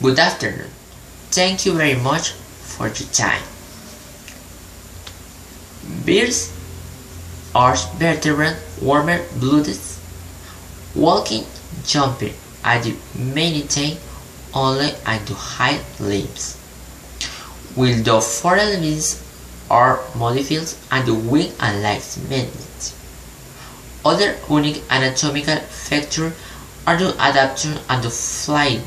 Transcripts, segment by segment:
Good afternoon. Thank you very much for your time. Birds are vertebrate warm-blooded, walking, jumping, and maintain only on the hind limbs, while the forelimbs are modified and the wing and legs maintained. Other unique anatomical features are the adaptation and the flying,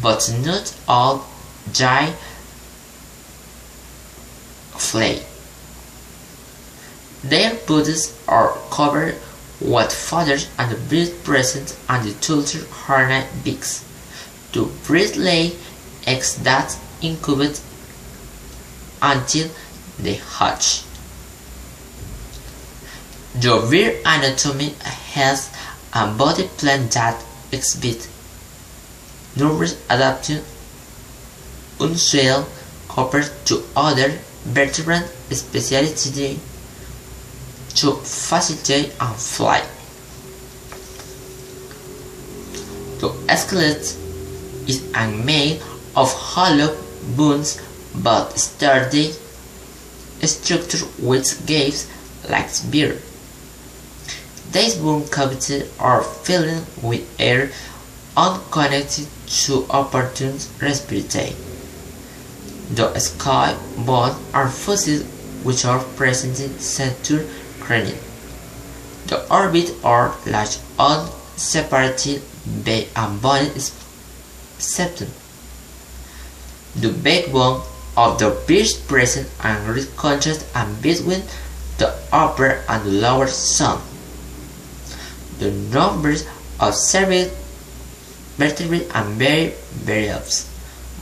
but not all giant fly. Their bodies are covered with feathers and the breast present and the toothed horny beaks. The breast lay eggs that incubate until they hatch. The bird anatomy has a body plan that exhibits numerous adaptations unusual compared to other vertebrate specialties to facilitate and fly. The skeleton is made of hollow bones but sturdy structure which gives like beard. These bone cavities are filled with air unconnected to opportune respiratory. The skull bones are fossils which are present in center cranium. The orbit are large unseparated by a bony septum. The backbone of the bird present and great contrast and between the upper and the lower zone. The numbers of cervical vertebrae are very variable,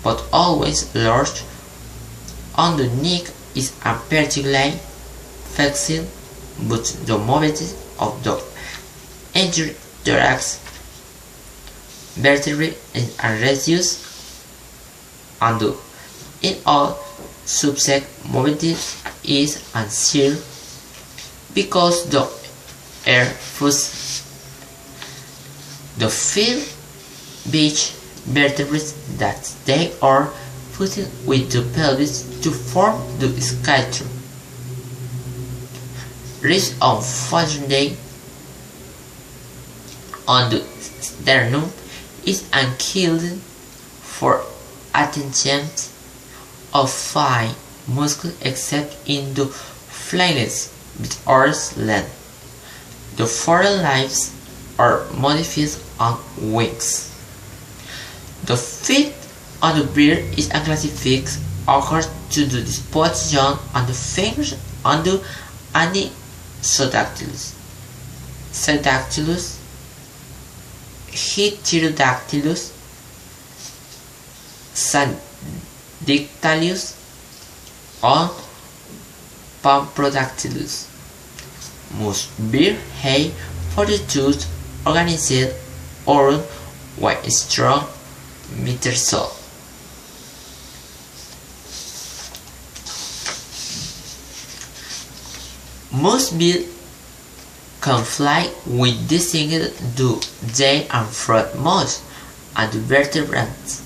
but always large. On the neck is a particularly flexible, but the mobility of the entire thorax vertebrae is reduced, and in all subject mobility is uncertain because the air force. The field beach vertebrae that they are fused with the pelvis to form the skeleton. Ribs on Friday on the sternum is unkilled for attachment of fine muscle except in the flanges with arms length. The forelimbs are modified on wings. The feet on the bird is classified according to the disposition on the fingers on the Anisodactylus, Sodactylus, Heterodactylus, Sandictylus, and Pamprodactylus. Most birds have fortitude organized around one strong metarsal. Most birds can fly with distinct do they and front most and vertebrates.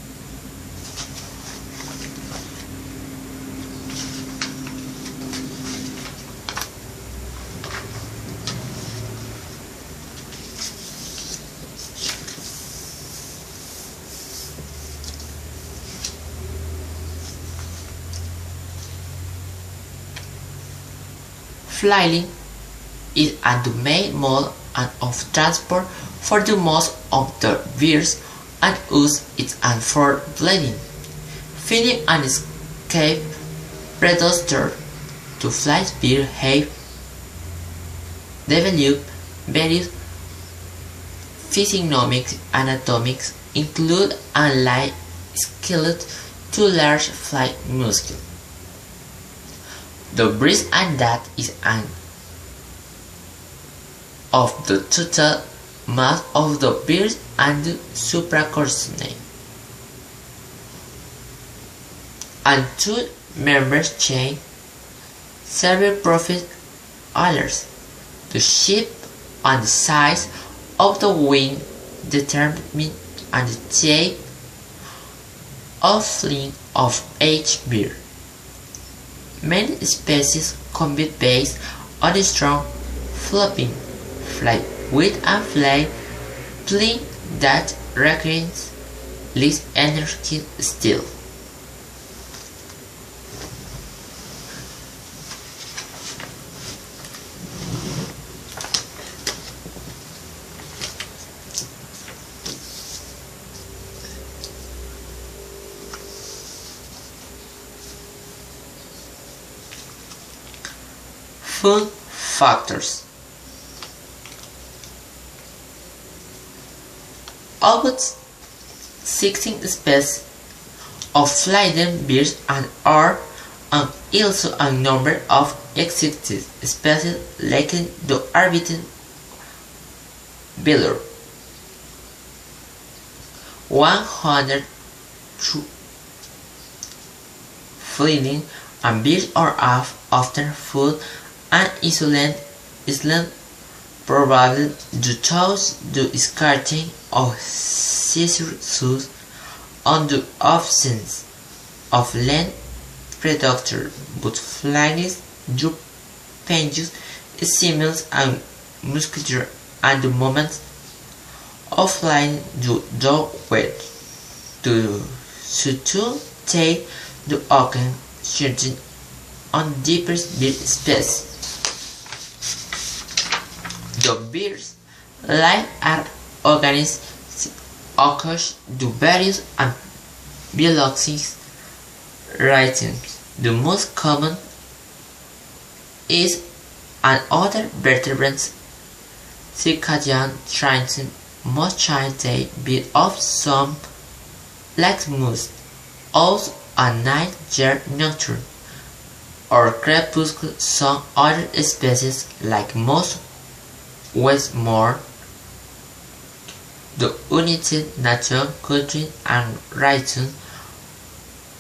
Flying is the main mode of transport for the most of the birds and uses it for bleeding, feeding and escape predators. To fly birds have developed various physiognomic anatomies, include a light skeleton to large flight muscles. The breast and that is an of the total mass of the bird and the supracortical. And two members chain several profit others. The shape and the size of the wing determine and the shape offering of aged beer. Many species compete based on a strong flopping flight with a fly plane that requires less energy still. Food factors. About 16 species of flying birds are and also a number of exotic species like the orbiting below. 100 flying and birds are often food and island probably due to the scarcity of resources and the absence of land predators, but flies, penguins, seals and mosquitoes at the moment of flying do wet to take the ocean searching on deeper bird species. The bird's life are organized across the various and biological rhythms. The most common is an other vertebrates circadian rhythm. Most times they beat off some like moose, also a night jet nocturne or crepuscle. Some other species like mouse Westmore, the United Nations Country and Writing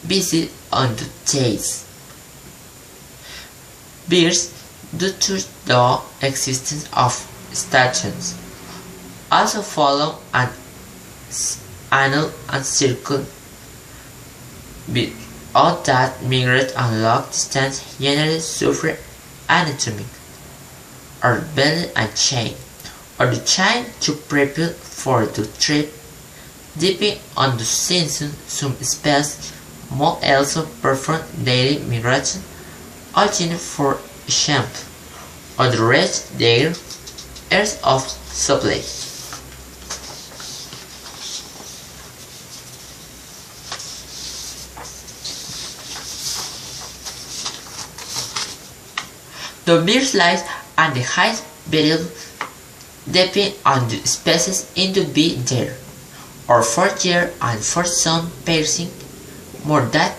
visit on the days. Birds, due to the existence of stations, also follow an annual and circle without that migrate and long distance generally suffer anatomic or belly and chain, or the chain to prepare for the trip. Depending on the season, some species may also perform daily migration, alternate for example, or the rest their years of supply. The bird's life and the height variable depend on the species in the bee there, or 4 years and for some piercing more than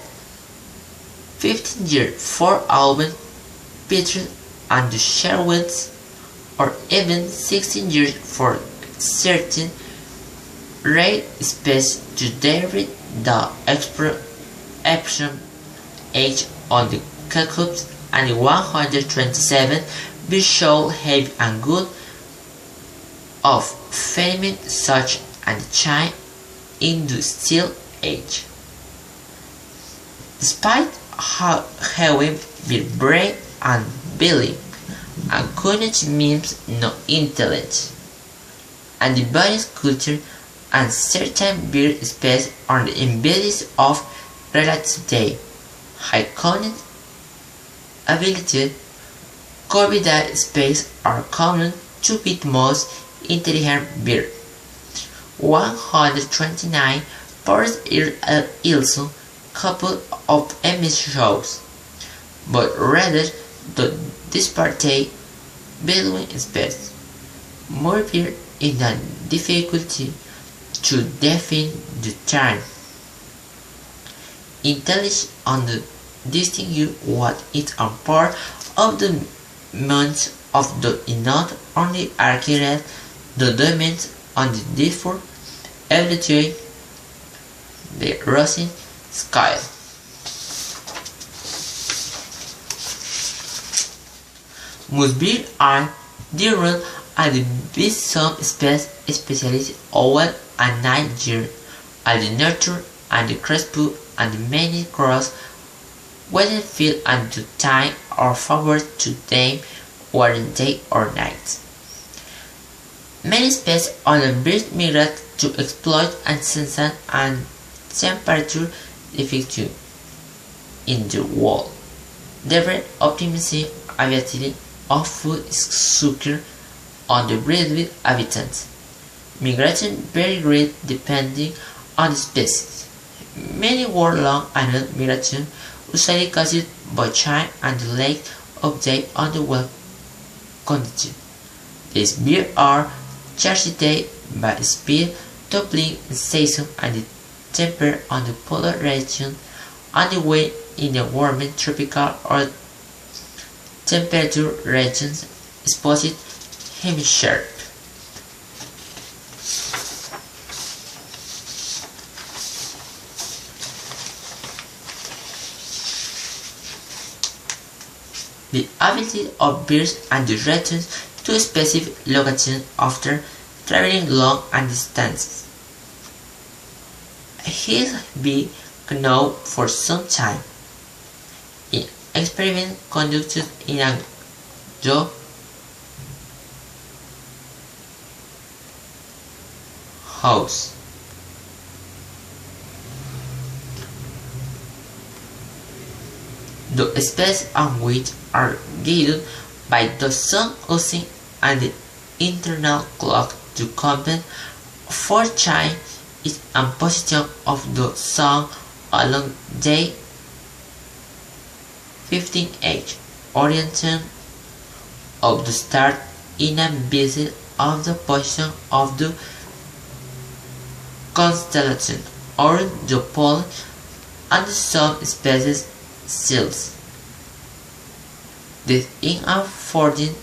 15 years for almond, petrel and the sherwoods, or even 16 years for certain rare species to vary the expression age on the cuckoos, and 127 be show heavy and good of female such and chine in the still age. Despite how having be brain and belly, and courage means no intellect, and the body's culture and certain bird species are the embodies of relative day, high cognitive ability. Corvidae species are common to be the most intelligent bird. 129 birds are also couple of emissions, but rather the disparate between species. More bird in the difficulty to define the term. Intelligence on the distinguish what is a part of the means of the not only accurate the domains on the different ability the rising scale. Most birds are different and be some species specialize over a night year and the nature and the crespo and many cross whether feel unto time or forward to them whether day or night. Many species of the birds migrate to exploit and season and temperature difficulty in the world. Therefore, optimizing availability of food is secure on the breeding habitats. Migration very great depending on the species. Many world-long annual migration usually caused by change and the lack of day on the weather condition. These birds are charged by speed, toppling season and the temperature on the polar region and the wind in the warmer tropical or temperature regions exposed hemisphere. The ability of birds and the return to a specific location after traveling long distances has been known for some time. In experiments conducted in a zoo house, the species on which are guided by the sun using and the internal clock to compensate for change and position of the sun along day 15H orientation of the star in a visit of the position of the constellation or the pole and some species cells. This is afforded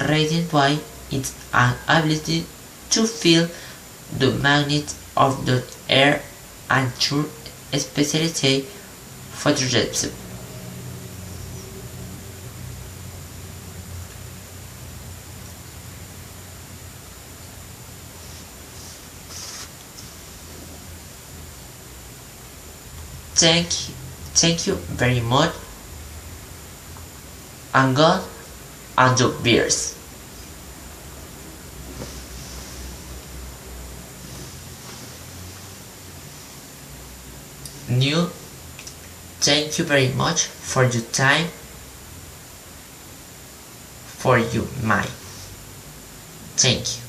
reason why its ability to feel the magnet of the air and true specialty photoreception. Thank you very much, and God and the bears. Thank you very much for your time, for your mind. Thank you.